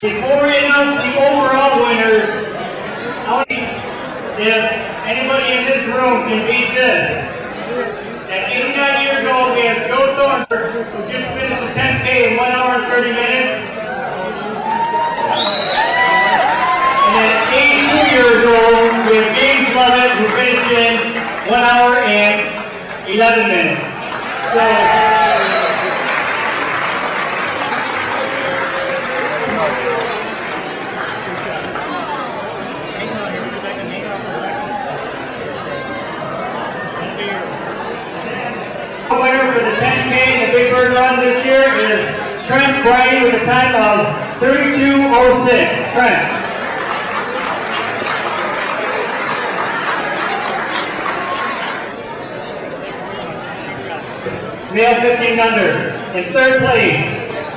Before we announce the overall winners, if anybody in this room can beat this, at 89 years old, we have Joe Thornton, who just finished the 10K in 1 hour and 30 minutes. And at 82 years old, we have James Lovett, who finished in 1 hour and 11 minutes. So, the winner for the 10K and the Big Bird run this year is Trent Brady with a time of 32:06. Trent. Male 15 unders. In third place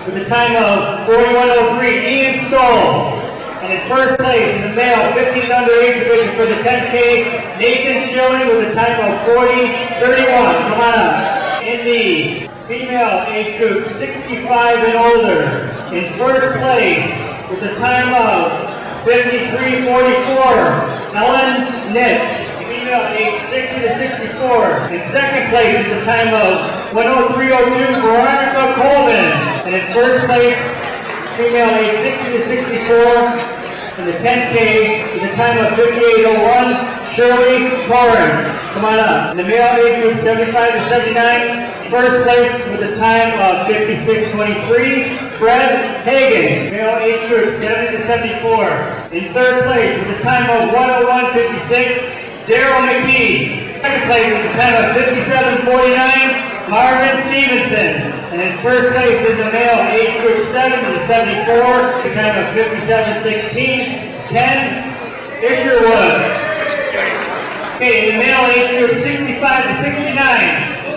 with a time of 41:03, Ian Stoll. And in first place in the male 15 under age division for the 10K, Nathan Schilling with a time of 40:31. Come on up. In the female age group 65 and older, in first place with a time of 53:44, Ellen Nitt, female age 60 to 64. In second place with a time of 103:02, Veronica Colvin. And in first place, female age 60 to 64, in the 10K with a time of 58:01, Shirley Torrance. Come on up. In the male age group 75 to 79, first place with a time of 56:23, Fred Hagan. Male age group 70 to 74. In third place with a time of 101:56, Daryl McKee. Second place with a time of 57:49, Marvin Stevenson. And in first place in the male age group 70 to 74, with a time of 57:16, Ken Isherwood. Okay, in the male age group 65 to 69,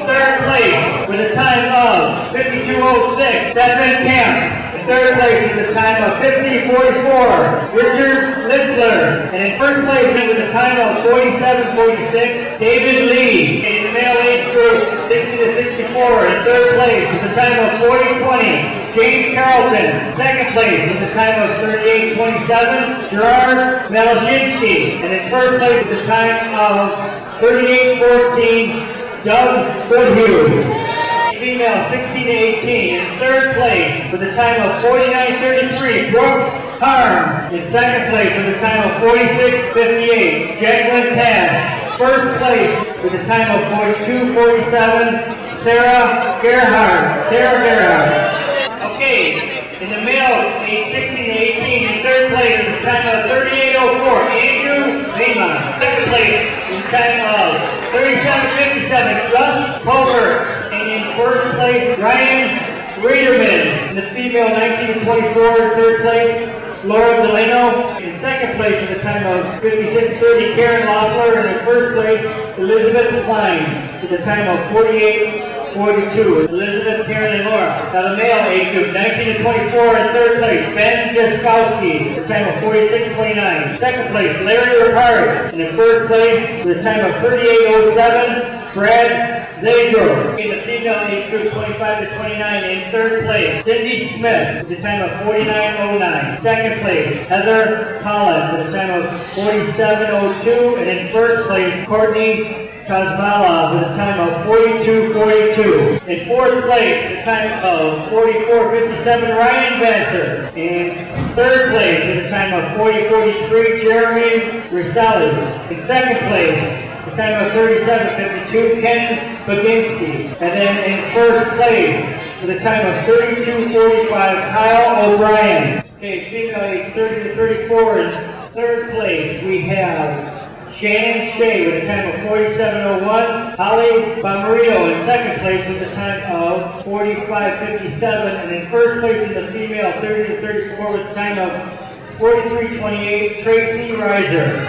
third place with a time of 52:06, Stephen Camp. In third place with a time of 50:44, Richard Litzler. And in first place with a time of 47:46, David Lee. In the male age group 60 to 64, in third place with a time of 40:20, James Carlton. Second place with a time of 38:27, Gerard Melashinsky. And in first place with a time of 38:14, Doug Goodhue. Female 16 to 18. In third place with a time of 49:33, Brooke Harms. In second place with a time of 46:58, Jacqueline Tash. First place with a time of 42:47, Sarah Gerhardt. Okay, in the male age 16 to 18, in third place with a time of 38:04, Andrew Lehman. Second place in time of 37:57, Russ Colbert. And in first place, Ryan Reederman. In the female 19 to 24, in third place, Laura Delano. In second place with a time of 56:30, Karen Loeffler. And in first place, Elizabeth Klein with a time of 48:42. Elizabeth, Karen, and Laura. Now the male age group 19 to 24, in third place, Ben Jaskowski with a time of 46:29. Second place, Larry Ricard. And in first place with a time of 38:07, Brad Zagro. In the female age group 25 to 29, in third place, Cindy Smith with a time of 49:09. Second place, Heather Collins with a time of 47:02. And in first place, Courtney Kazmala with a time of 42:42. In fourth place, with a time of 44:57, Ryan Vassar. In third place, with a time of 40:43, Jeremy Rosales. In second place, with a time of 37:52, Ken Baginski. And then in first place, with a time of 32:45, Kyle O'Brien. Okay, female age 30 to 34. In third place, we have Shannon Shea with a time of 47:01, Holly Bomarito in second place with a time of 45:57, and in first place in the female 30 to 34 with a time of 43:28, Tracy Reiser.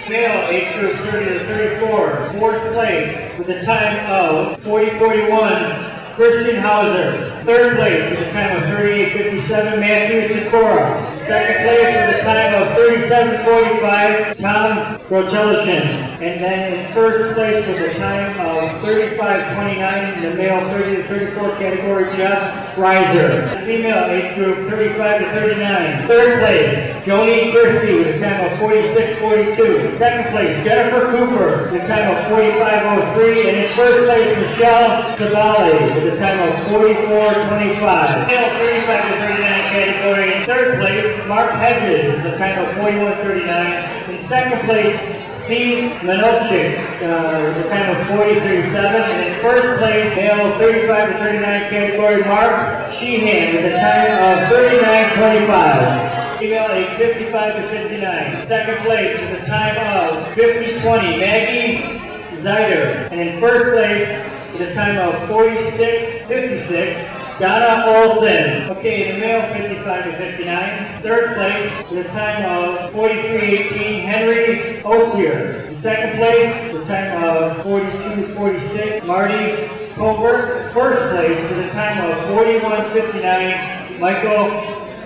Male age group 30 to 34, fourth place with a time of 40:41, Christian Hauser. Third place with a time of 38:57, Matthew Sikora. Second place with a time of 37:45, Tom Grotelishin. And then in first place with a time of 35:29 in the male 30 to 34 category, Jeff Reiser. The female age group 35 to 39. Third place, Joni Christie with a time of 46:42. Second place, Jennifer Cooper with a time of 45:03. And in first place, Michelle Savali with a time of 44:25. Male 35 to 39 category. In third place, Mark Hedges with a time of 41:39. In second place, Steve Manovchik with a time of 40:37. And in first place, male 35 to 39 category, Mark Sheehan with a time of 39:25. Female age 55 to 59. Second place with a time of 50:20, Maggie Zeider. And in first place with a time of 46:56, Donna Olson. Okay, the male 55 to 59. Third place with a time of 43:18, Henry Osier. In second place with a time of 42:46, Marty Colbert. First place with a time of 41:59, Michael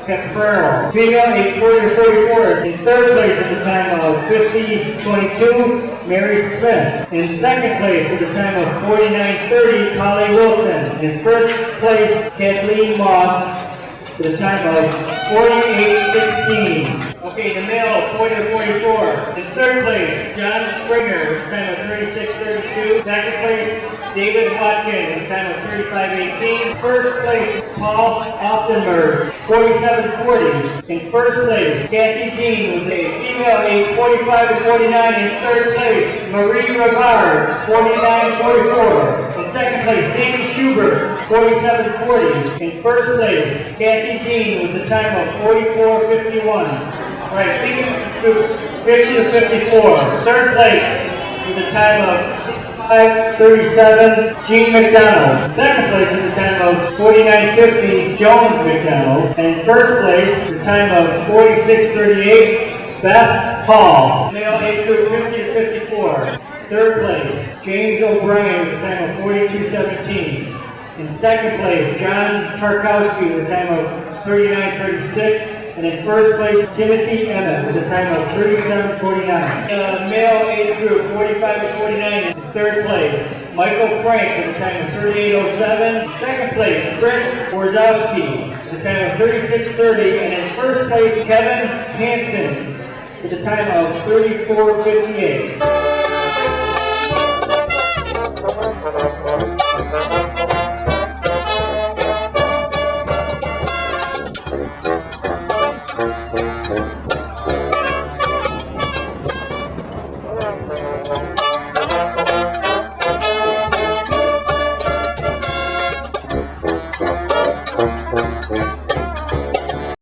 Caprero. Female age 40 to 44. In third place with a time of 50:22, Mary Smith. In second place with a time of 49:30, Polly Wilson. In first place, Kathleen Moss with a time of 48:16. Okay, the male 40 to 44. In third place, John Springer with a time of 36:32. Second place, David Watkins with a time of 35:18. First place, Paul Offenberg, 47:40. In first place, Kathy Dean with a female age 45 to 49. In third place, Marie Rivard, 49:44. In second place, Sandy Schubert, 47:40. In first place, Kathy Dean with a time of 44:51. All right, 50 to 54. Third place with a time of 5:37, Jean McDonald. Second place with a time of 49:50, Joan McDonald. And first place with a time of 46:38, Beth Hall. Male age group 50 to 54. Third place, James O'Brien with a time of 42:17. In second place, John Tarkowski with a time of 39:36. And in first place, Timothy Emmett with a time of 37:49. Male age group 45 to 49. In third place, Michael Frank with a time of 38:07. Second place, Chris Warzowski with a time of 36:30. And in first place, Kevin Hansen with a time of 34:58.